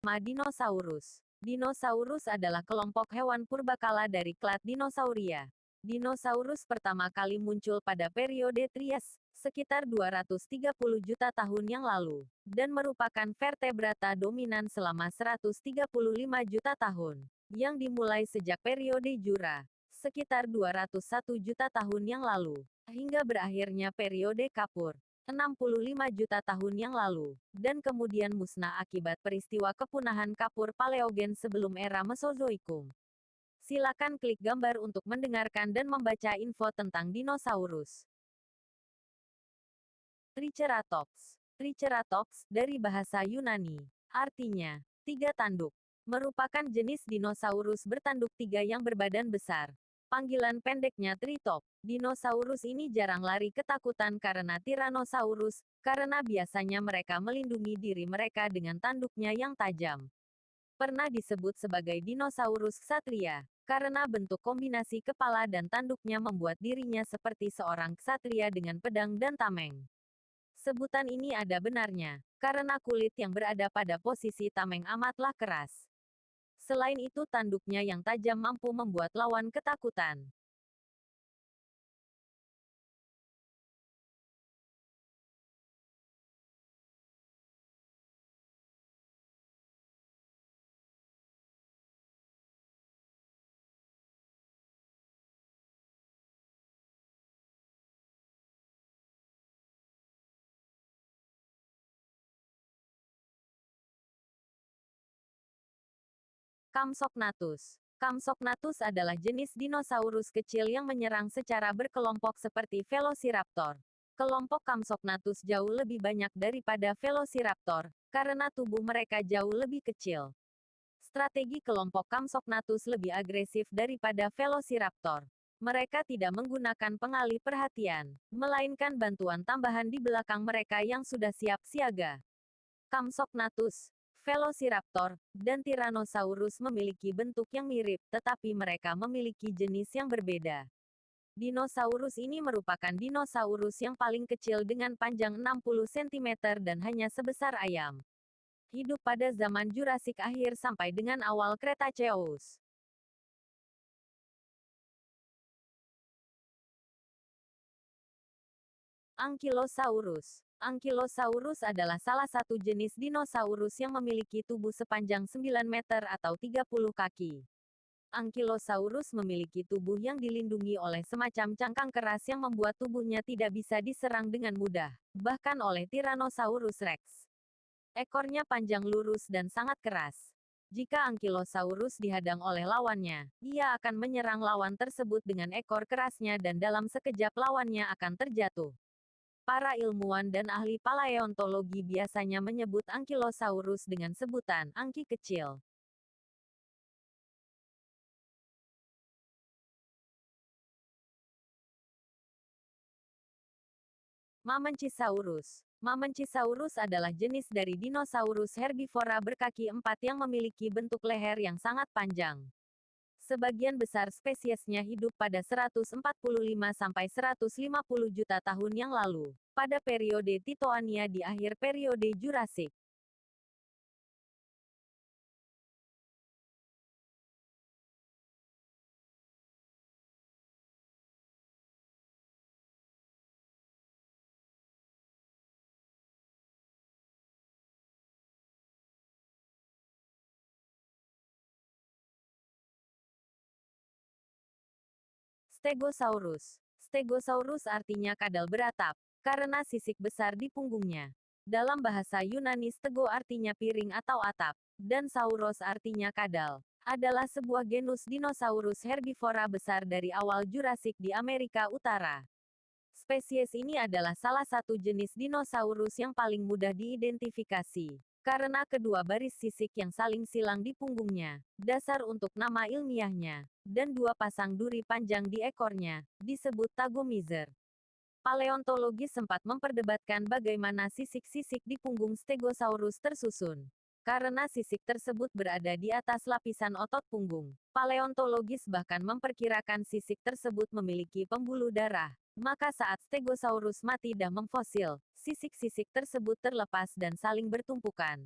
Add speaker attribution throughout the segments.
Speaker 1: Nama dinosaurus. Dinosaurus adalah kelompok hewan purbakala dari klat Dinosauria. Dinosaurus pertama kali muncul pada periode Trias, sekitar 230 juta tahun yang lalu, dan merupakan vertebrata dominan selama 135 juta tahun, yang dimulai sejak periode Jura, sekitar 201 juta tahun yang lalu, hingga berakhirnya periode Kapur, 65 juta tahun yang lalu, dan kemudian musnah akibat peristiwa kepunahan Kapur Paleogen sebelum era Mesozoikum. Silakan klik gambar untuk mendengarkan dan membaca info tentang dinosaurus. Triceratops. Triceratops, dari bahasa Yunani, artinya, tiga tanduk, merupakan jenis dinosaurus bertanduk tiga yang berbadan besar. Panggilan pendeknya Tritop. Dinosaurus ini jarang lari ketakutan karena Tyrannosaurus, karena biasanya mereka melindungi diri mereka dengan tanduknya yang tajam. Pernah disebut sebagai dinosaurus ksatria, karena bentuk kombinasi kepala dan tanduknya membuat dirinya seperti seorang ksatria dengan pedang dan tameng. Sebutan ini ada benarnya, karena kulit yang berada pada posisi tameng amatlah keras. Selain itu tanduknya yang tajam mampu membuat lawan ketakutan. Compsognathus. Compsognathus adalah jenis dinosaurus kecil yang menyerang secara berkelompok seperti Velociraptor. Kelompok Compsognathus jauh lebih banyak daripada Velociraptor, karena tubuh mereka jauh lebih kecil. Strategi kelompok Compsognathus lebih agresif daripada Velociraptor. Mereka tidak menggunakan pengalih perhatian, melainkan bantuan tambahan di belakang mereka yang sudah siap siaga. Compsognathus, Velociraptor, dan Tyrannosaurus memiliki bentuk yang mirip, tetapi mereka memiliki jenis yang berbeda. Dinosaurus ini merupakan dinosaurus yang paling kecil dengan panjang 60 cm dan hanya sebesar ayam. Hidup pada zaman Jurassik akhir sampai dengan awal Cretaceous. Ankylosaurus. Ankylosaurus adalah salah satu jenis dinosaurus yang memiliki tubuh sepanjang 9 meter atau 30 kaki. Ankylosaurus memiliki tubuh yang dilindungi oleh semacam cangkang keras yang membuat tubuhnya tidak bisa diserang dengan mudah, bahkan oleh Tyrannosaurus rex. Ekornya panjang lurus dan sangat keras. Jika Ankylosaurus dihadang oleh lawannya, ia akan menyerang lawan tersebut dengan ekor kerasnya dan dalam sekejap lawannya akan terjatuh. Para ilmuwan dan ahli paleontologi biasanya menyebut Ankylosaurus dengan sebutan angki kecil. Mamenchisaurus. Mamenchisaurus adalah jenis dari dinosaurus herbivora berkaki empat yang memiliki bentuk leher yang sangat panjang. Sebagian besar spesiesnya hidup pada 145–150 juta tahun yang lalu, pada periode Titoania di akhir periode Jurassik. Stegosaurus. Stegosaurus artinya kadal beratap, karena sisik besar di punggungnya. Dalam bahasa Yunani stego artinya piring atau atap, dan sauros artinya kadal. Adalah sebuah genus dinosaurus herbivora besar dari awal Jurassik di Amerika Utara. Spesies ini adalah salah satu jenis dinosaurus yang paling mudah diidentifikasi, karena kedua baris sisik yang saling silang di punggungnya, dasar untuk nama ilmiahnya, dan dua pasang duri panjang di ekornya, disebut tagomizer. Paleontologi sempat memperdebatkan bagaimana sisik-sisik di punggung Stegosaurus tersusun. Karena sisik tersebut berada di atas lapisan otot punggung, paleontologis bahkan memperkirakan sisik tersebut memiliki pembuluh darah. Maka saat Stegosaurus mati dan memfosil, sisik-sisik tersebut terlepas dan saling bertumpukan.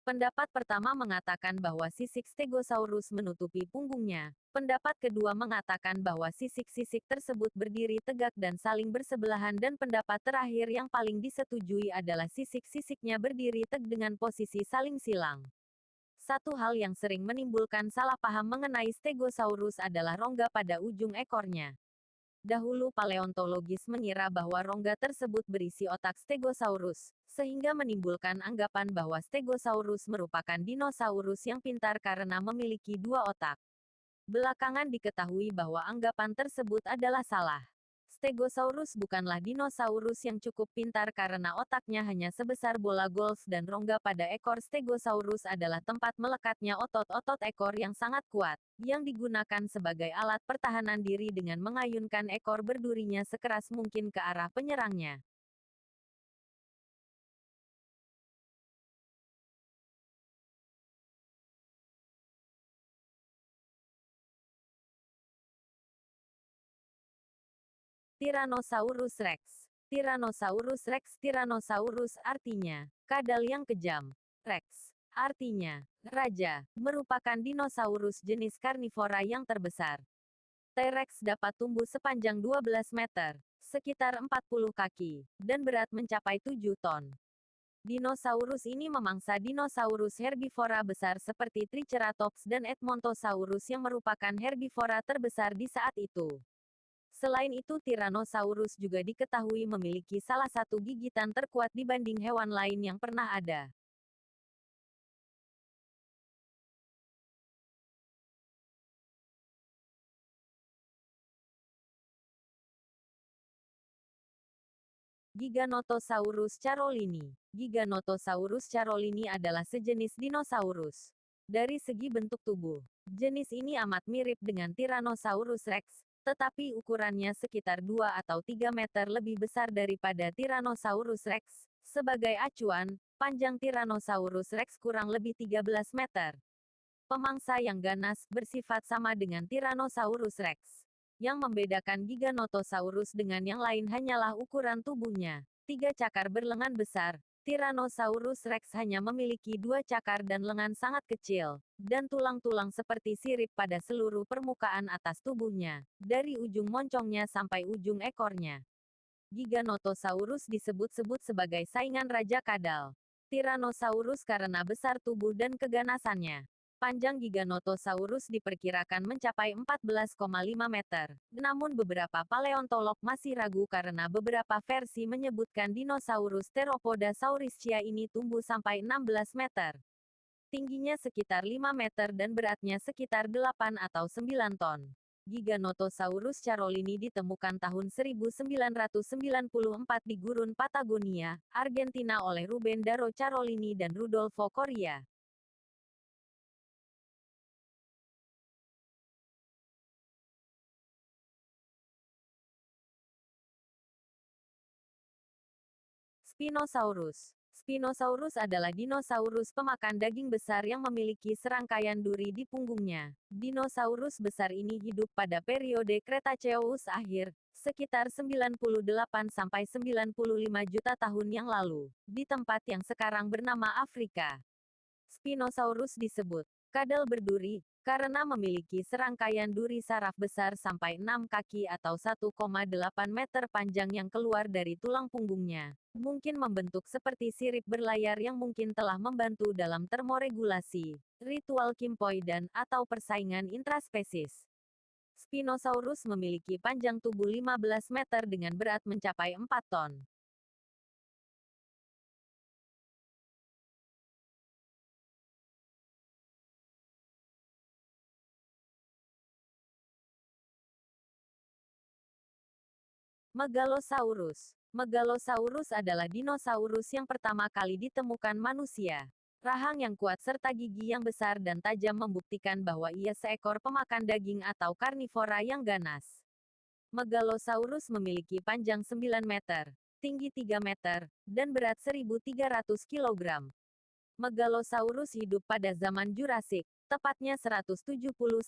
Speaker 1: Pendapat pertama mengatakan bahwa sisik Stegosaurus menutupi punggungnya. Pendapat kedua mengatakan bahwa sisik-sisik tersebut berdiri tegak dan saling bersebelahan, dan pendapat terakhir yang paling disetujui adalah sisik-sisiknya berdiri tegak dengan posisi saling silang. Satu hal yang sering menimbulkan salah paham mengenai Stegosaurus adalah rongga pada ujung ekornya. Dahulu paleontologis mengira bahwa rongga tersebut berisi otak Stegosaurus, sehingga menimbulkan anggapan bahwa Stegosaurus merupakan dinosaurus yang pintar karena memiliki dua otak. Belakangan diketahui bahwa anggapan tersebut adalah salah. Stegosaurus bukanlah dinosaurus yang cukup pintar karena otaknya hanya sebesar bola golf, dan rongga pada ekor Stegosaurus adalah tempat melekatnya otot-otot ekor yang sangat kuat, yang digunakan sebagai alat pertahanan diri dengan mengayunkan ekor berdurinya sekeras mungkin ke arah penyerangnya. Tyrannosaurus rex. Tyrannosaurus rex. Tyrannosaurus artinya kadal yang kejam. Rex artinya raja, merupakan dinosaurus jenis karnivora yang terbesar. T-Rex dapat tumbuh sepanjang 12 meter, sekitar 40 kaki, dan berat mencapai 7 ton. Dinosaurus ini memangsa dinosaurus herbivora besar seperti Triceratops dan Edmontosaurus yang merupakan herbivora terbesar di saat itu. Selain itu, Tyrannosaurus juga diketahui memiliki salah satu gigitan terkuat dibanding hewan lain yang pernah ada. Giganotosaurus carolini. Giganotosaurus carolini adalah sejenis dinosaurus. Dari segi bentuk tubuh, jenis ini amat mirip dengan Tyrannosaurus rex, tetapi ukurannya sekitar 2 atau 3 meter lebih besar daripada Tyrannosaurus rex. Sebagai acuan, panjang Tyrannosaurus rex kurang lebih 13 meter. Pemangsa yang ganas, bersifat sama dengan Tyrannosaurus rex. Yang membedakan Giganotosaurus dengan yang lain hanyalah ukuran tubuhnya. 3 cakar berlengan besar. Tyrannosaurus rex hanya memiliki 2 cakar dan lengan sangat kecil, dan tulang-tulang seperti sirip pada seluruh permukaan atas tubuhnya, dari ujung moncongnya sampai ujung ekornya. Giganotosaurus disebut-sebut sebagai saingan Raja Kadal Tyrannosaurus karena besar tubuh dan keganasannya. Panjang Giganotosaurus diperkirakan mencapai 14,5 meter. Namun beberapa paleontolog masih ragu karena beberapa versi menyebutkan dinosaurus Theropoda saurischia ini tumbuh sampai 16 meter. Tingginya sekitar 5 meter dan beratnya sekitar 8 atau 9 ton. Giganotosaurus carolini ditemukan tahun 1994 di gurun Patagonia, Argentina oleh Ruben Darro Carolini dan Rudolfo Correa. Spinosaurus. Spinosaurus adalah dinosaurus pemakan daging besar yang memiliki serangkaian duri di punggungnya. Dinosaurus besar ini hidup pada periode Cretaceous akhir, sekitar 98-95 juta tahun yang lalu, di tempat yang sekarang bernama Afrika. Spinosaurus disebut kadal berduri karena memiliki serangkaian duri saraf besar sampai 6 kaki atau 1,8 meter panjang yang keluar dari tulang punggungnya. Mungkin membentuk seperti sirip berlayar yang mungkin telah membantu dalam termoregulasi, ritual kimpoidan, atau persaingan intraspesies. Spinosaurus memiliki panjang tubuh 15 meter dengan berat mencapai 4 ton. Megalosaurus. Megalosaurus adalah dinosaurus yang pertama kali ditemukan manusia. Rahang yang kuat serta gigi yang besar dan tajam membuktikan bahwa ia seekor pemakan daging atau karnivora yang ganas. Megalosaurus memiliki panjang 9 meter, tinggi 3 meter, dan berat 1.300 kilogram. Megalosaurus hidup pada zaman Jurassik, tepatnya 170-155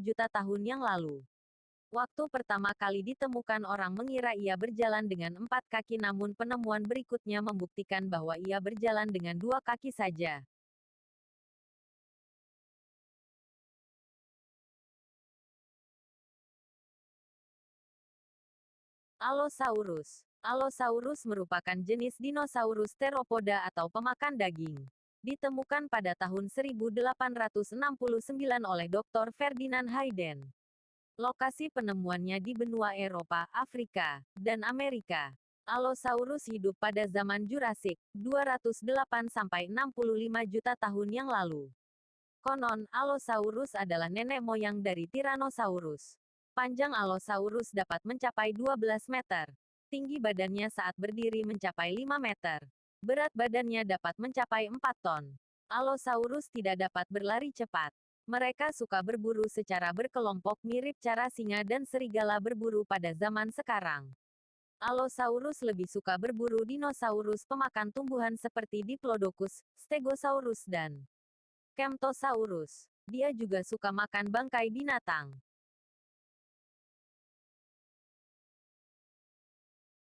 Speaker 1: juta tahun yang lalu. Waktu pertama kali ditemukan orang mengira ia berjalan dengan 4 kaki, namun penemuan berikutnya membuktikan bahwa ia berjalan dengan 2 kaki saja. Allosaurus. Allosaurus merupakan jenis dinosaurus teropoda atau pemakan daging. Ditemukan pada tahun 1869 oleh Dr. Ferdinand Hayden. Lokasi penemuannya di benua Eropa, Afrika, dan Amerika. Allosaurus hidup pada zaman Jurassik, 208-65 juta tahun yang lalu. Konon, Allosaurus adalah nenek moyang dari Tyrannosaurus. Panjang Allosaurus dapat mencapai 12 meter. Tinggi badannya saat berdiri mencapai 5 meter. Berat badannya dapat mencapai 4 ton. Allosaurus tidak dapat berlari cepat. Mereka suka berburu secara berkelompok mirip cara singa dan serigala berburu pada zaman sekarang. Allosaurus lebih suka berburu dinosaurus pemakan tumbuhan seperti Diplodocus, Stegosaurus dan Camptosaurus. Dia juga suka makan bangkai binatang.